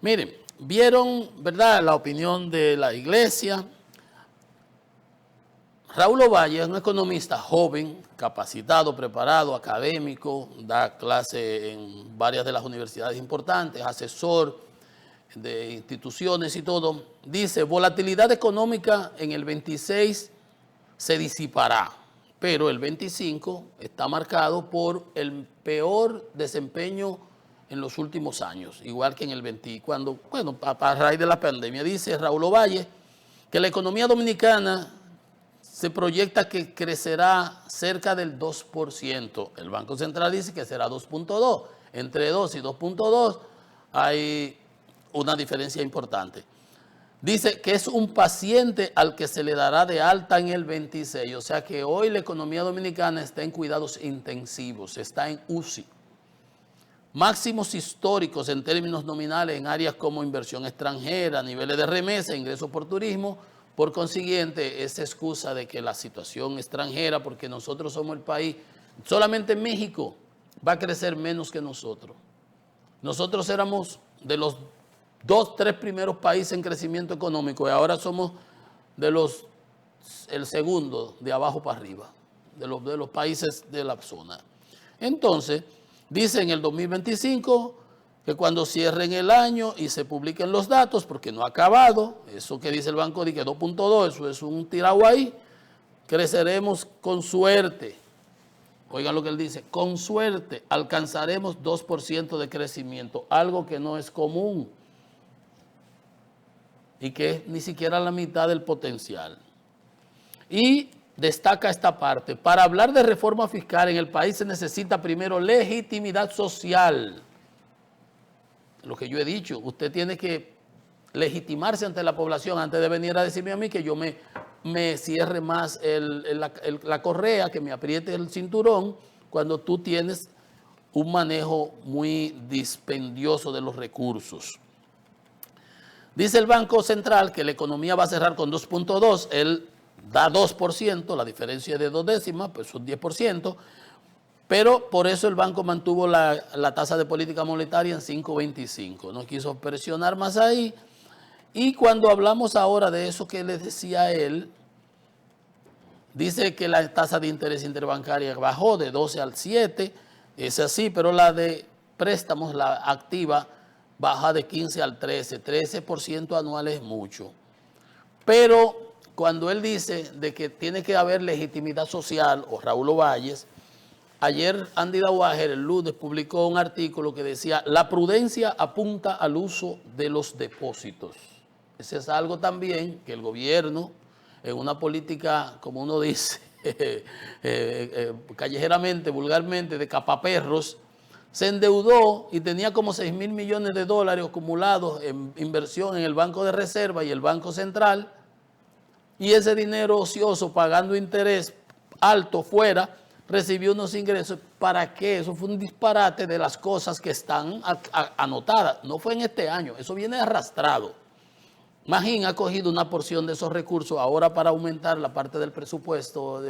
Miren, vieron, ¿verdad?, la opinión de la iglesia. Raúl Ovalle es un economista joven, capacitado, preparado, académico, da clase en varias de las universidades importantes, asesor de instituciones y todo. Dice, volatilidad económica en el 26 se disipará, pero el 25 está marcado por el peor desempeño en los últimos años, igual que en el 20, a raíz de la pandemia. Dice Raúl Ovalle que la economía dominicana se proyecta que crecerá cerca del 2%. El Banco Central dice que será 2.2. Entre 2 y 2.2 hay una diferencia importante. Dice que es un paciente al que se le dará de alta en el 26. O sea que hoy la economía dominicana está en cuidados intensivos, está en UCI. Máximos históricos en términos nominales en áreas como inversión extranjera, niveles de remesa, ingresos por turismo. Por consiguiente, esa excusa de que la situación extranjera, porque nosotros somos el país, solamente México va a crecer menos que nosotros. Nosotros éramos de los 2, 3 primeros países en crecimiento económico y ahora somos el segundo de abajo para arriba, de los países de la zona. Entonces, dice en el 2025 que cuando cierren el año y se publiquen los datos, porque no ha acabado, eso que dice el banco de que 2.2, eso es un tirado ahí, creceremos con suerte. Oigan lo que él dice, con suerte alcanzaremos 2% de crecimiento, algo que no es común y que es ni siquiera la mitad del potencial. Y destaca esta parte, para hablar de reforma fiscal en el país se necesita primero legitimidad social. Lo que yo he dicho, usted tiene que legitimarse ante la población antes de venir a decirme a mí que yo me cierre más la correa, que me apriete el cinturón, cuando tú tienes un manejo muy dispendioso de los recursos. Dice el Banco Central que la economía va a cerrar con 2.2, él da 2%, la diferencia es de 2 décimas, pues son 10%, pero por eso el banco mantuvo la tasa de política monetaria en 5.25, no quiso presionar más ahí. Y cuando hablamos ahora de eso que les decía él, dice que la tasa de interés interbancaria bajó de 12 al 7, es así, pero la de préstamos, la activa, baja de 15 al 13, 13% anual es mucho. Pero cuando él dice de que tiene que haber legitimidad social, o Raúl Ovalle, ayer Andy Dauager, el lunes, publicó un artículo que decía, la prudencia apunta al uso de los depósitos. Ese es algo también que el gobierno, en una política, como uno dice, callejeramente, vulgarmente, de capaperros, se endeudó y tenía como 6.000 millones de dólares acumulados en inversión en el Banco de Reserva y el Banco Central, y ese dinero ocioso pagando interés alto fuera, recibió unos ingresos. ¿Para qué? Eso fue un disparate de las cosas que están anotadas. No fue en este año, eso viene arrastrado. Magín ha cogido una porción de esos recursos ahora para aumentar la parte del presupuesto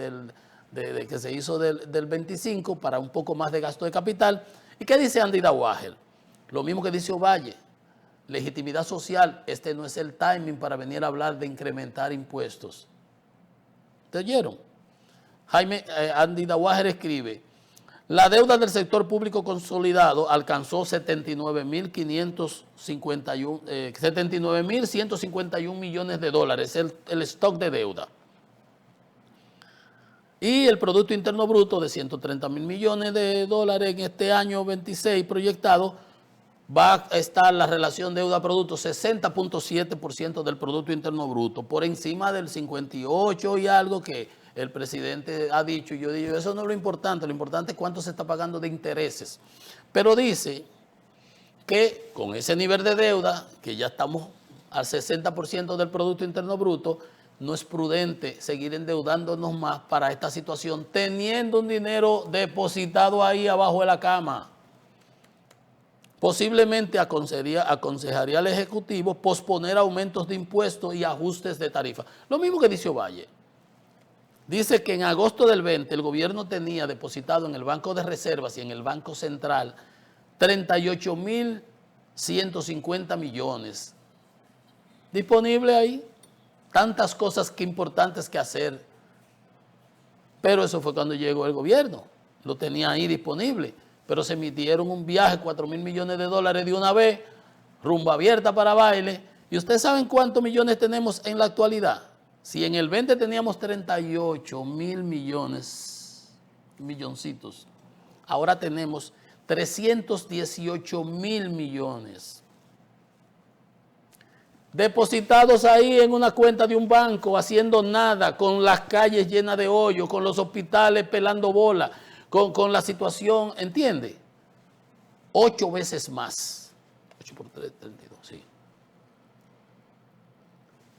que se hizo del 25 para un poco más de gasto de capital. ¿Y qué dice Andy Dauager? Lo mismo que dice Ovalle. Legitimidad social, este no es el timing para venir a hablar de incrementar impuestos. ¿Te oyeron? Andy Dauager escribe, la deuda del sector público consolidado alcanzó 79.151 millones de dólares, el stock de deuda. Y el Producto Interno Bruto de 130.000 millones de dólares en este año 26 proyectado, va a estar la relación deuda-producto 60.7% del Producto Interno Bruto, por encima del 58 y algo que el presidente ha dicho, y yo digo, eso no es lo importante es cuánto se está pagando de intereses. Pero dice que con ese nivel de deuda, que ya estamos al 60% del Producto Interno Bruto, no es prudente seguir endeudándonos más para esta situación, teniendo un dinero depositado ahí abajo de la cama. Posiblemente aconsejaría al Ejecutivo posponer aumentos de impuestos y ajustes de tarifa. Lo mismo que dice Ovalle. Dice que en agosto del 20 el gobierno tenía depositado en el Banco de Reservas y en el Banco Central 38.000 150 millones. Disponible ahí. Tantas cosas que importantes que hacer. Pero eso fue cuando llegó el gobierno. Lo tenía ahí disponible. Pero se emitieron un viaje, 4.000 millones de dólares de una vez, rumbo abierta para baile. ¿Y ustedes saben cuántos millones tenemos en la actualidad? Si en el 20 teníamos 38.000 millones, milloncitos, ahora tenemos 318.000 millones depositados ahí en una cuenta de un banco, haciendo nada, con las calles llenas de hoyos, con los hospitales pelando bola, con la situación, ¿entiende? 8 veces más. 8 por 3, 32, sí.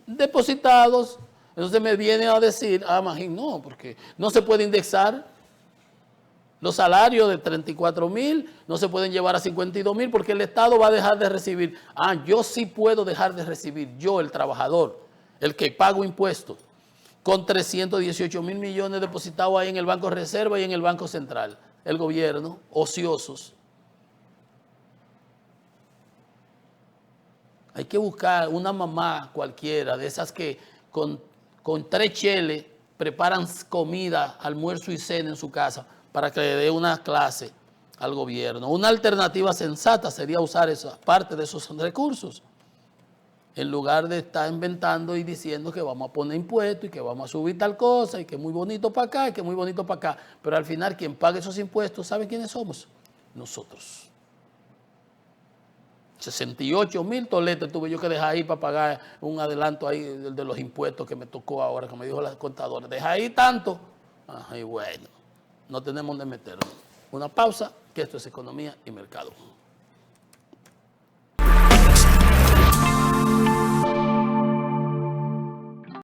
Depositados. Entonces me viene a decir, Magín, no, porque no se puede indexar los salarios de 34.000, no se pueden llevar a 52.000 porque el Estado va a dejar de recibir. Yo sí puedo dejar de recibir, yo, el trabajador, el que pago impuestos, con 318.000 millones depositados ahí en el Banco de Reserva y en el Banco Central. El gobierno, ociosos. Hay que buscar una mamá cualquiera, de esas que con 3 cheles preparan comida, almuerzo y cena en su casa para que le dé una clase al gobierno. Una alternativa sensata sería usar esa parte de esos recursos, en lugar de estar inventando y diciendo que vamos a poner impuestos y que vamos a subir tal cosa y que es muy bonito para acá y que es muy bonito para acá. Pero al final quien paga esos impuestos, ¿saben quiénes somos? Nosotros. 68.000 toletes tuve yo que dejar ahí para pagar un adelanto ahí de los impuestos que me tocó ahora, que me dijo la contadora. Deja ahí tanto. Y bueno, no tenemos de meternos. Una pausa, que esto es Economía y Mercado.